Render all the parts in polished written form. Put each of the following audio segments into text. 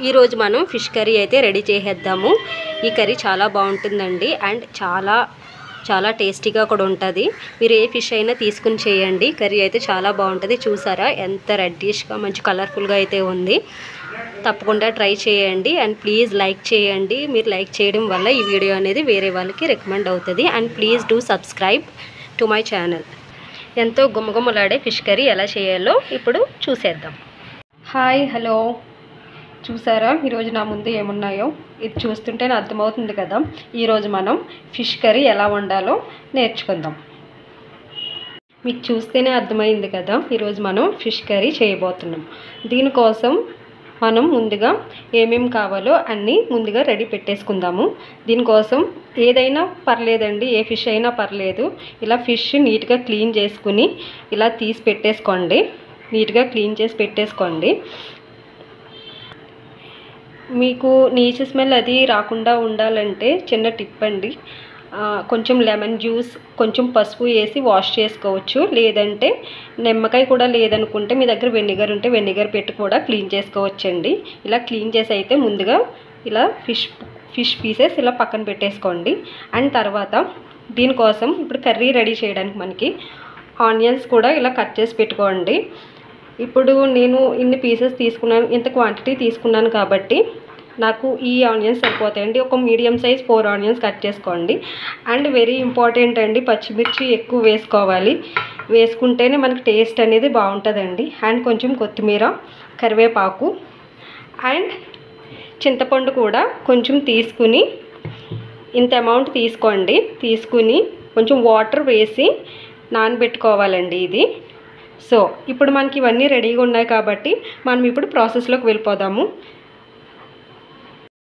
ఈరోజు మనం fish curry అయితే రెడీ చేసేద్దాము. ఈ కర్రీ చాలా బాగుంటుందండి అండ్ చాలా టేస్టీగా కూడా ఉంటుంది. మీరు ఏ ఫిష్ అయినా తీసుకుని చేయండి, కర్రీ అయితే చాలా బాగుంటుంది. చూసారా ఎంత రెడ్డిష్గా మంచి కలర్ఫుల్గా అయితే ఉంది. తప్పకుండా ట్రై చేయండి అండ్ ప్లీజ్ లైక్ చేయండి. మీరు లైక్ చేయడం వల్ల ఈ వీడియో అనేది వేరే వాళ్ళకి రికమెండ్ అవుతుంది. And please do subscribe to my channel. ఎంతో గుమగుమలాడే ఫిష్ కర్రీ ఎలా చేయాలో ఇప్పుడు చూసేద్దాం. Hi, hello. చూసారా ఈరోజు నా ముందు ఏమున్నాయో? ఇది చూస్తుంటేనే అర్థమవుతుంది కదా. ఈరోజు మనం ఫిష్ కర్రీ ఎలా వండాలో నేర్చుకుందాం. మీకు చూస్తేనే అర్థమైంది కదా, ఈరోజు మనం ఫిష్ కర్రీ చేయబోతున్నాం. దీనికోసం మనం ముందుగా ఏమేమి కావాలో అన్నీ ముందుగా రెడీ పెట్టేసుకుందాము. దీనికోసం ఏదైనా పర్లేదండి, ఏ ఫిష్ అయినా పర్లేదు. ఇలా ఫిష్ నీట్గా క్లీన్ చేసుకుని ఇలా తీసి పెట్టేసుకోండి. నీట్గా క్లీన్ చేసి పెట్టేసుకోండి. మీకు నీచు స్మెల్ అది రాకుండా ఉండాలంటే చిన్న టిప్ అండి, కొంచెం లెమన్ జ్యూస్ కొంచెం పసుపు వేసి వాష్ చేసుకోవచ్చు. లేదంటే నిమ్మకాయ కూడా లేదనుకుంటే మీ దగ్గర వెనిగర్ ఉంటే వెనిగర్ పెట్టి కూడా క్లీన్ చేసుకోవచ్చండి. ఇలా క్లీన్ చేసి అయితే ముందుగా ఇలా ఫిష్ పీసెస్ ఇలా పక్కన పెట్టేసుకోండి. అండ్ తర్వాత దీనికోసం ఇప్పుడు కర్రీ రెడీ చేయడానికి మనకి ఆనియన్స్ కూడా ఇలా కట్ చేసి పెట్టుకోండి. ఇప్పుడు నేను ఇన్ని పీసెస్ తీసుకున్నాను, ఇంత క్వాంటిటీ తీసుకున్నాను కాబట్టి నాకు ఈ ఆనియన్స్ సరిపోతాయండి. ఒక మీడియం సైజ్ 4 ఆనియన్స్ కట్ చేసుకోండి. అండ్ వెరీ ఇంపార్టెంట్ అండి, పచ్చిమిర్చి ఎక్కువ వేసుకోవాలి. వేసుకుంటేనే మనకి టేస్ట్ అనేది బాగుంటుందండి. అండ్ కొంచెం కొత్తిమీర, కరివేపాకు అండ్ చింతపండు కూడా కొంచెం తీసుకుని ఇంత అమౌంట్ తీసుకోండి. తీసుకుని కొంచెం వాటర్ వేసి నానబెట్టుకోవాలండి ఇది. సో ఇప్పుడు మనకి ఇవన్నీ రెడీగా ఉన్నాయి కాబట్టి మనం ఇప్పుడు ప్రాసెస్లోకి వెళ్ళిపోదాము.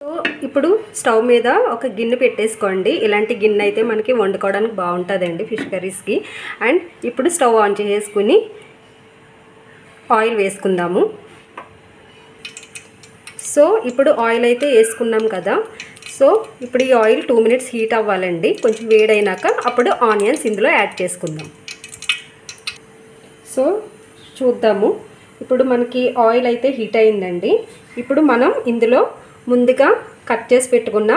సో ఇప్పుడు స్టవ్ మీద ఒక గిన్నె పెట్టేసుకోండి. ఇలాంటి గిన్నె అయితే మనకి వండుకోవడానికి బాగుంటుందండి ఫిష్ కర్రీస్కి. అండ్ ఇప్పుడు స్టవ్ ఆన్ చేసుకుని ఆయిల్ వేసుకుందాము. సో ఇప్పుడు ఆయిల్ అయితే వేసుకున్నాం కదా. సో ఇప్పుడు ఈ ఆయిల్ 2 మినిట్స్ హీట్ అవ్వాలండి. కొంచెం వేడైనాక అప్పుడు ఆనియన్స్ ఇందులో యాడ్ చేసుకుందాం. సో చూద్దాము, ఇప్పుడు మనకి ఆయిల్ అయితే హీట్ అయిందండి. ఇప్పుడు మనం ఇందులో ముందుగా కట్ చేసి పెట్టుకున్న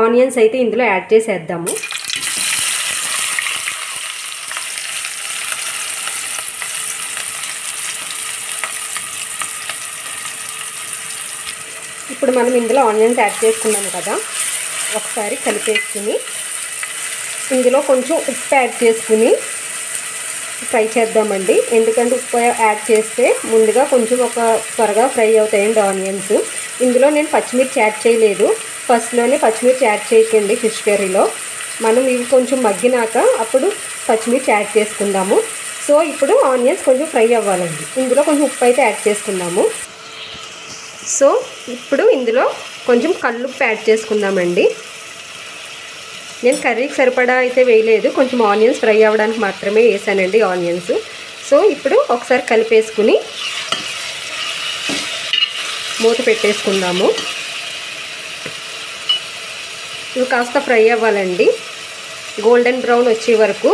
ఆనియన్స్ అయితే ఇందులో యాడ్ చేసేద్దాము. ఇప్పుడు మనం ఇందులో ఆనియన్స్ యాడ్ చేసుకున్నాము కదా, ఒకసారి కలిపేసుకుని ఇందులో కొంచెం ఉప్పు యాడ్ చేసుకుని ఫ్రై చేద్దామండి. ఎందుకంటే ఉప్పు యాడ్ చేస్తే ముందుగా కొంచెం త్వరగా ఫ్రై అవుతాయండి ఆనియన్స్. ఇందులో నేను పచ్చిమిర్చి యాడ్ చేయలేదు. ఫస్ట్లోనే పచ్చిమిర్చి యాడ్ చేయకండి ఫిష్ కర్రీలో. మనం ఇవి కొంచెం మగ్గినాక అప్పుడు పచ్చిమిర్చి యాడ్ చేసుకుందాము. సో ఇప్పుడు ఆనియన్స్ కొంచెం ఫ్రై అవ్వాలండి. ఇందులో కొంచెం ఉప్పు అయితే యాడ్ చేసుకుందాము. సో ఇప్పుడు ఇందులో కొంచెం కల్లుప్పు యాడ్ చేసుకుందామండి. నేను కర్రీకి సరిపడా అయితే వేయలేదు, కొంచెం ఆనియన్స్ ఫ్రై అవ్వడానికి మాత్రమే వేసానండి ఆనియన్స్. సో ఇప్పుడు ఒకసారి కలిపేసుకుని మూత పెట్టేసుకుందాము. ఇవి కాస్త ఫ్రై అవ్వాలండి, గోల్డెన్ బ్రౌన్ వచ్చే వరకు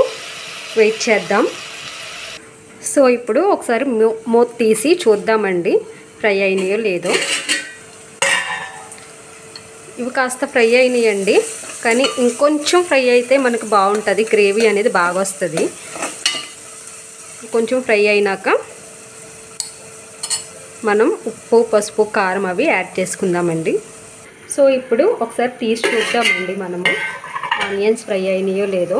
వెయిట్ చేద్దాం. సో ఇప్పుడు ఒకసారి మూత తీసి చూద్దామండి ఫ్రై అయినాయో లేదో. ఇవి కాస్త ఫ్రై అయినాయండి, కానీ ఇంకొంచెం ఫ్రై అయితే మనకు బాగుంటుంది, గ్రేవీ అనేది బాగా వస్తుంది. కొంచెం ఫ్రై అయినాక మనం ఉప్పు, పసుపు, కారం అవి యాడ్ చేసుకుందామండి. సో ఇప్పుడు ఒకసారి తీసి చూద్దామండి మనము ఆనియన్స్ ఫ్రై అయినాయో లేదో.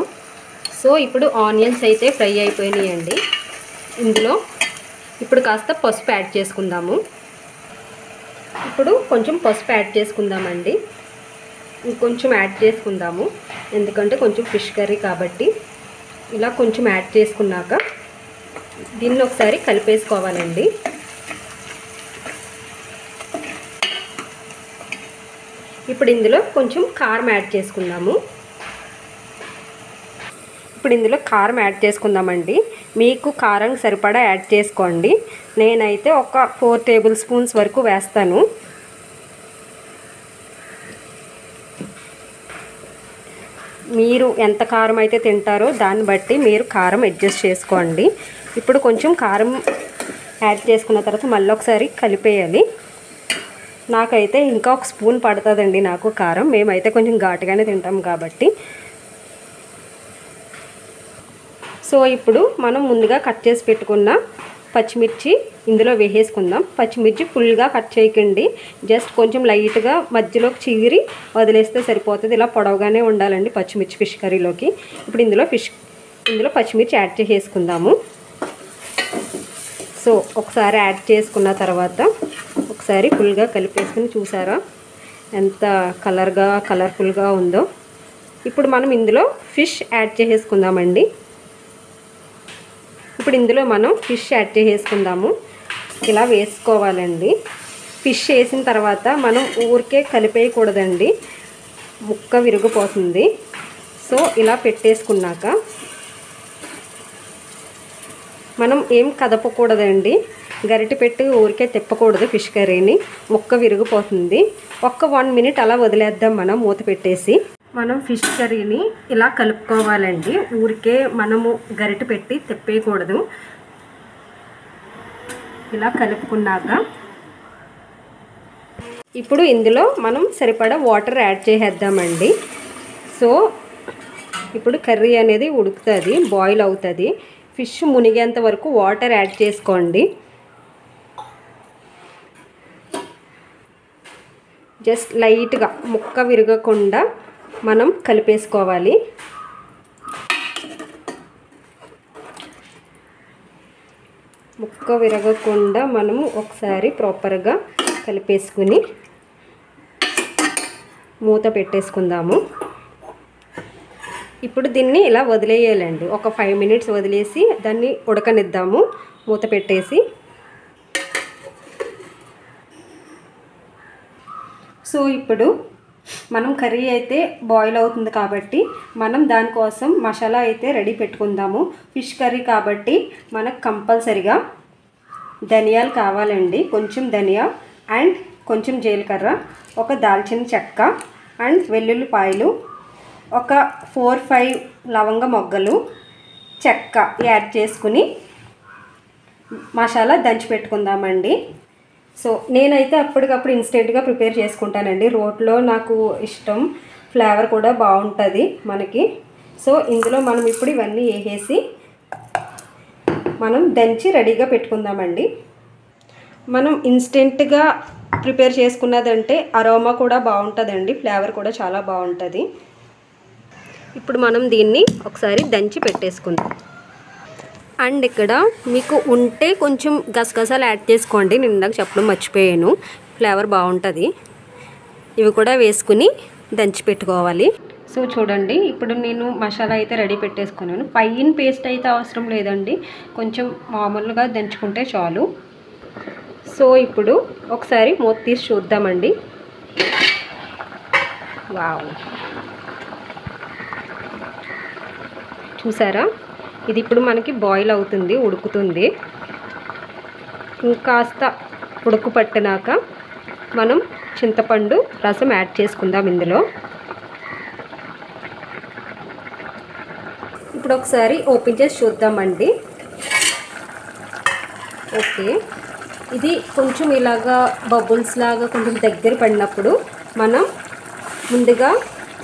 సో ఇప్పుడు ఆనియన్స్ అయితే ఫ్రై అయిపోయినాయండి. ఇందులో ఇప్పుడు కాస్త పసుపు యాడ్ చేసుకుందాము. ఇప్పుడు కొంచెం పసుపు యాడ్ చేసుకుందామండి. ఇంకొంచెం యాడ్ చేసుకుందాము, ఎందుకంటే కొంచెం ఫిష్ కర్రీ కాబట్టి. ఇలా కొంచెం యాడ్ చేసుకున్నాక దీన్ని ఒకసారి కలిపేసుకోవాలండి. ఇప్పుడు ఇందులో కొంచెం కారం యాడ్ చేసుకుందాము. ఇప్పుడు ఇందులో కారం యాడ్ చేసుకుందామండి. మీకు కారం సరిపడా యాడ్ చేసుకోండి. నేనైతే ఒక 4 టేబుల్ స్పూన్స్ వరకు వేస్తాను. మీరు ఎంత కారం అయితే తింటారో దాన్ని బట్టి మీరు కారం అడ్జస్ట్ చేసుకోండి. ఇప్పుడు కొంచెం కారం యాడ్ చేసుకున్న తర్వాత మళ్ళీ ఒకసారి కలిపేయాలి. నాకైతే ఇంకా ఒక స్పూన్ పడుతుందండి నాకు కారం. మేమైతే కొంచెం ఘాటుగానే తింటాం కాబట్టి. సో ఇప్పుడు మనం ముందుగా కట్ చేసి పెట్టుకున్న పచ్చిమిర్చి ఇందులో వేసేసుకుందాం. పచ్చిమిర్చి ఫుల్గా కట్ చేయకండి, జస్ట్ కొంచెం లైట్గా మధ్యలోకి చీరి వదిలేస్తే సరిపోతుంది. ఇలా పొడవుగానే ఉండాలండి పచ్చిమిర్చి ఫిష్ కర్రీలోకి. ఇప్పుడు ఇందులో పచ్చిమిర్చి యాడ్ చేసేసుకుందాము. సో ఒకసారి యాడ్ చేసుకున్న తర్వాత ఒకసారి ఫుల్గా కలిపేసుకుని, చూసారా ఎంత కలర్ఫుల్గా ఉందో. ఇప్పుడు మనం ఇందులో ఫిష్ యాడ్ చేసేసుకుందామండి. ఇప్పుడు ఇందులో మనం ఫిష్ యాడ్ చేసేసుకుందాము. ఇలా వేసుకోవాలండి. ఫిష్ వేసిన తర్వాత మనం ఊరికే కలిపేయకూడదండి, ముక్క విరిగిపోతుంది. సో ఇలా పెట్టేసుకున్నాక మనం ఏం కదపకూడదండి, గరిటె పెట్టి ఊరికే తిప్పకూడదు ఫిష్ కర్రీని, ముక్క విరిగిపోతుంది. ఒక్క 1 మినిట్ అలా వదిలేద్దాం మనం మూత పెట్టేసి. మనం ఫిష్ కర్రీని ఇలా కలుపుకోవాలండి, ఊరికే మనము గరిటె పెట్టి తిప్పేయకూడదు. ఇలా కలుపుకున్నాక ఇప్పుడు ఇందులో మనం సరిపడా వాటర్ యాడ్ చేసేద్దామండి. సో ఇప్పుడు కర్రీ అనేది ఉడుకుతుంది, బాయిల్ అవుతుంది. ఫిష్ మునిగేంత వరకు వాటర్ యాడ్ చేసుకోండి. జస్ట్ లైట్గా ముక్క విరగకుండా మనం కలిపేసుకోవాలి. ముక్క విరగకుండా మనము ఒకసారి ప్రాపర్గా కలిపేసుకుని మూత పెట్టేసుకుందాము. ఇప్పుడు దీన్ని ఇలా వదిలేయాలండి, ఒక 5 మినిట్స్ వదిలేసి దాన్ని ఉడకనిద్దాము మూత పెట్టేసి. సో ఇప్పుడు మనం కర్రీ అయితే బాయిల్ అవుతుంది కాబట్టి మనం దానికోసం మసాలా అయితే రెడీ పెట్టుకుందాము. ఫిష్ కర్రీ కాబట్టి మనకు కంపల్సరిగా ధనియాలు కావాలండి, కొంచెం ధనియా అండ్ కొంచెం జీలకర్ర, ఒక దాల్చిన చెక్క అండ్ వెల్లుల్లిపాయలు, ఒక 4-5 లవంగ మొగ్గలు, చెక్క యాడ్ చేసుకుని మసాలా దంచి పెట్టుకుందామండి. సో నేనైతే అప్పటికప్పుడు ఇన్స్టెంట్గా ప్రిపేర్ చేసుకుంటానండి, రోట్లో నాకు ఇష్టం, ఫ్లేవర్ కూడా బాగుంటుంది మనకి. సో ఇందులో మనం ఇప్పుడు ఇవన్నీ వేసేసి మనం దంచి రెడీగా పెట్టుకుందామండి. మనం ఇన్స్టెంట్గా ప్రిపేర్ చేసుకున్నదంటే అరోమా కూడా బాగుంటుందండి, ఫ్లేవర్ కూడా చాలా బాగుంటుంది. ఇప్పుడు మనం దీన్ని ఒకసారి దంచి పెట్టేసుకుందాం. అండ్ ఇక్కడ మీకు ఉంటే కొంచెం గసగసాలు యాడ్ చేసుకోండి, నేను ఇందాక చెప్పడం మర్చిపోయాను, ఫ్లేవర్ బాగుంటుంది. ఇవి కూడా వేసుకుని దంచి పెట్టుకోవాలి. సో చూడండి ఇప్పుడు నేను మసాలా అయితే రెడీ పెట్టేసుకున్నాను. ఫైన్ పేస్ట్ అయితే అవసరం లేదండి, కొంచెం మామూలుగా దంచుకుంటే చాలు. సో ఇప్పుడు ఒకసారి మూత తీసి చూద్దామండి. వావ్, చూసారా ఇది ఇప్పుడు మనకి బాయిల్ అవుతుంది, ఉడుకుతుంది. ఇంకాస్త ఉడుకు పట్టినాక మనం చింతపండు రసం యాడ్ చేసుకుందాం ఇందులో. ఇప్పుడు ఒకసారి ఓపెన్ చేసి చూద్దామండి. ఓకే, ఇది కొంచెం ఇలాగా బబుల్స్ లాగా కొంచెం దగ్గర పడినప్పుడు మనం ముందుగా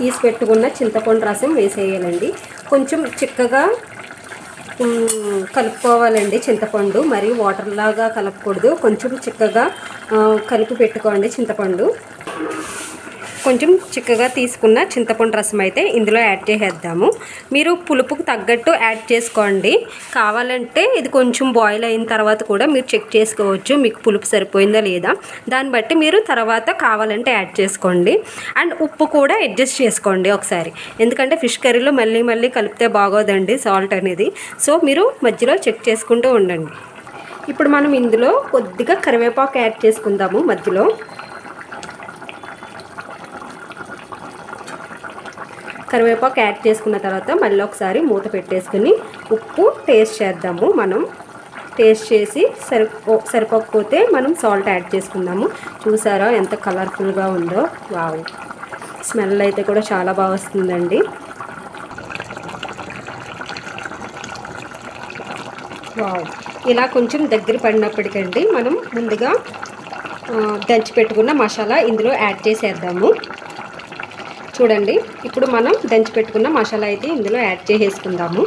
తీసి పెట్టుకున్న చింతపండు రసం వేసేయాలండి. కొంచెం చిక్కగా కలుపుకోవాలండి చింతపండు, మరి వాటర్ లాగా కలపకూడదు, కొంచెం చిక్కగా కలిపి పెట్టుకోండి చింతపండు. కొంచెం చిక్కగా తీసుకున్న చింతపండు రసం అయితే ఇందులో యాడ్ చేసేద్దాము. మీరు పులుపుకు తగ్గట్టు యాడ్ చేసుకోండి, కావాలంటే ఇది కొంచెం బాయిల్ అయిన తర్వాత కూడా మీరు చెక్ చేసుకోవచ్చు మీకు పులుపు సరిపోయిందా లేదా, దాన్ని బట్టి మీరు తర్వాత కావాలంటే యాడ్ చేసుకోండి. అండ్ ఉప్పు కూడా అడ్జస్ట్ చేసుకోండి ఒకసారి, ఎందుకంటే ఫిష్ కర్రీలో మళ్ళీ మళ్ళీ కలిపితే బాగోదండి సాల్ట్ అనేది. సో మీరు మధ్యలో చెక్ చేసుకుంటూ ఉండండి. ఇప్పుడు మనం ఇందులో కొద్దిగా కరివేపాకు యాడ్ చేసుకుందాము మధ్యలో. కరివేపాకు యాడ్ చేసుకున్న తర్వాత మళ్ళీ ఒకసారి మూత పెట్టేసుకుని ఉప్పు టేస్ట్ చేద్దాము. మనం టేస్ట్ చేసి సరిపోకపోతే మనం సాల్ట్ యాడ్ చేసుకుందాము. చూసారా ఎంత కలర్ఫుల్గా ఉందో, వావ్, స్మెల్ అయితే కూడా చాలా బాగా వస్తుందండి. వావ్, ఇలా కొంచెం దగ్గర పడినప్పటికండి మనం ముందుగా దంచి పెట్టుకున్న మసాలా ఇందులో యాడ్ చేసేద్దాము. చూడండి, ఇప్పుడు మనం దంచి పెట్టుకున్న మసాలా అయితే ఇందులో యాడ్ చేసేసుకుందాము.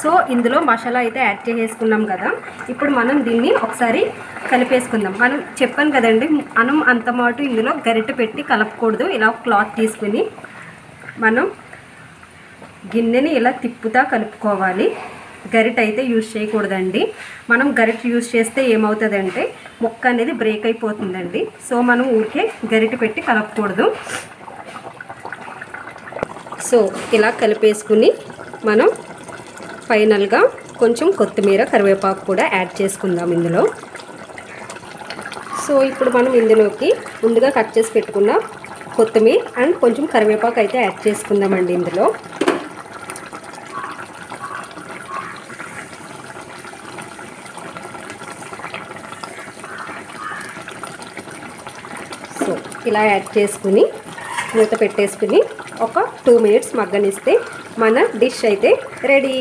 సో ఇందులో మసాలా అయితే యాడ్ చేసేసుకున్నాం కదా. ఇప్పుడు మనం దీన్ని ఒకసారి కలిపేసుకుందాం. మనం చెప్పాను కదండి, మనం అంత మాట ఇందులో గరిటె పెట్టి కలపకూడదు. ఇలా క్లాత్ తీసుకుని మనం గిన్నెని ఇలా తిప్పుతా కలుపుకోవాలి. గరిటె అయితే యూజ్ చేయకూడదండి. మనం గరిటె యూజ్ చేస్తే ఏమవుతుందంటే ముక్క అనేది బ్రేక్ అయిపోతుందండి. సో మనం ఊరికే గరిటె పెట్టి కలపకూడదు. సో ఇలా కలిపేసుకుని మనం ఫైనల్గా కొంచెం కొత్తిమీర, కరివేపాకు కూడా యాడ్ చేసుకుందాం ఇందులో. సో ఇప్పుడు మనం ఇందులోకి ముందుగా కట్ చేసి పెట్టుకున్న కొత్తిమీర అండ్ కొంచెం కరివేపాకు అయితే యాడ్ చేసుకుందామండి ఇందులో. సో ఇలా యాడ్ చేసుకుని మూత పెట్టేసుకుని ఒక 2 మినిట్స్ మగ్గనిస్తే మన డిష్ అయితే రెడీ.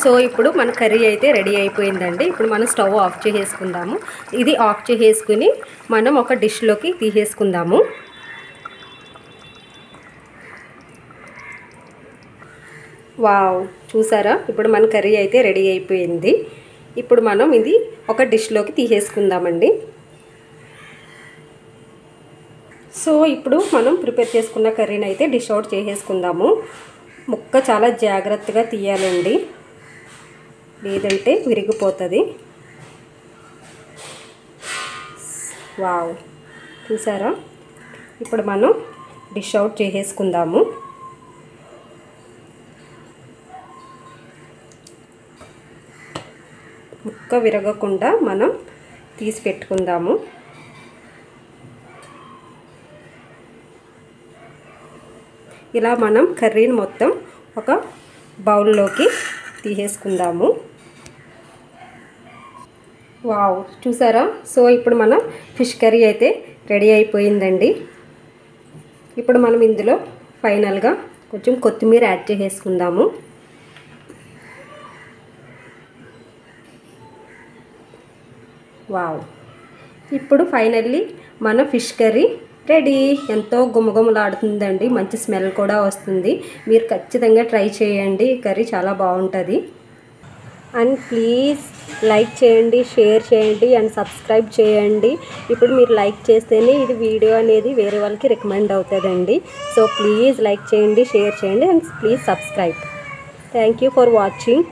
సో ఇప్పుడు మన కర్రీ అయితే రెడీ అయిపోయిందండి. ఇప్పుడు మనం స్టవ్ ఆఫ్ చేసేసుకుందాము. ఇది ఆఫ్ చేసేసుకుని మనం ఒక డిష్లోకి తీసేసుకుందాము. వావ్, చూసారా, ఇప్పుడు మన కర్రీ అయితే రెడీ అయిపోయింది. ఇప్పుడు మనం ఇది ఒక డిష్లోకి తీసేసుకుందామండి. సో ఇప్పుడు మనం ప్రిపేర్ చేసుకున్న కర్రీని అయితే డిష్ అవుట్ చేసేసుకుందాము. ముక్క చాలా జాగ్రత్తగా తీయాలండి, లేదంటే విరిగిపోతుంది. వావ్, చూసారా, ఇప్పుడు మనం డిష్ అవుట్ చేసేసుకుందాము. ముక్క విరగకుండా మనం తీసి పెట్టుకుందాము. ఇలా మనం కర్రీని మొత్తం ఒక బౌల్లోకి తీసేసుకుందాము. వావ్, చూసారా, సో ఇప్పుడు మన ఫిష్ కర్రీ అయితే రెడీ అయిపోయిందండి. ఇప్పుడు మనం ఇందులో ఫైనల్గా కొంచెం కొత్తిమీర యాడ్ చేసేసుకుందాము. వావ్, ఇప్పుడు ఫైనల్లీ మన ఫిష్ కర్రీ రెడీ. ఎంతో గుమగుమలాడుతుందండి, మంచి స్మెల్ కూడా వస్తుంది. మీరు ఖచ్చితంగా ట్రై చేయండి, కర్రీ చాలా బాగుంటుంది. అండ్ ప్లీజ్ లైక్ చేయండి, షేర్ చేయండి అండ్ సబ్స్క్రైబ్ చేయండి. ఇప్పుడు మీరు లైక్ చేస్తేనే ఇది వీడియో అనేది వేరే వాళ్ళకి రికమెండ్ అవుతుందండి. సో ప్లీజ్ లైక్ చేయండి, షేర్ చేయండి and please subscribe. Thank you for watching.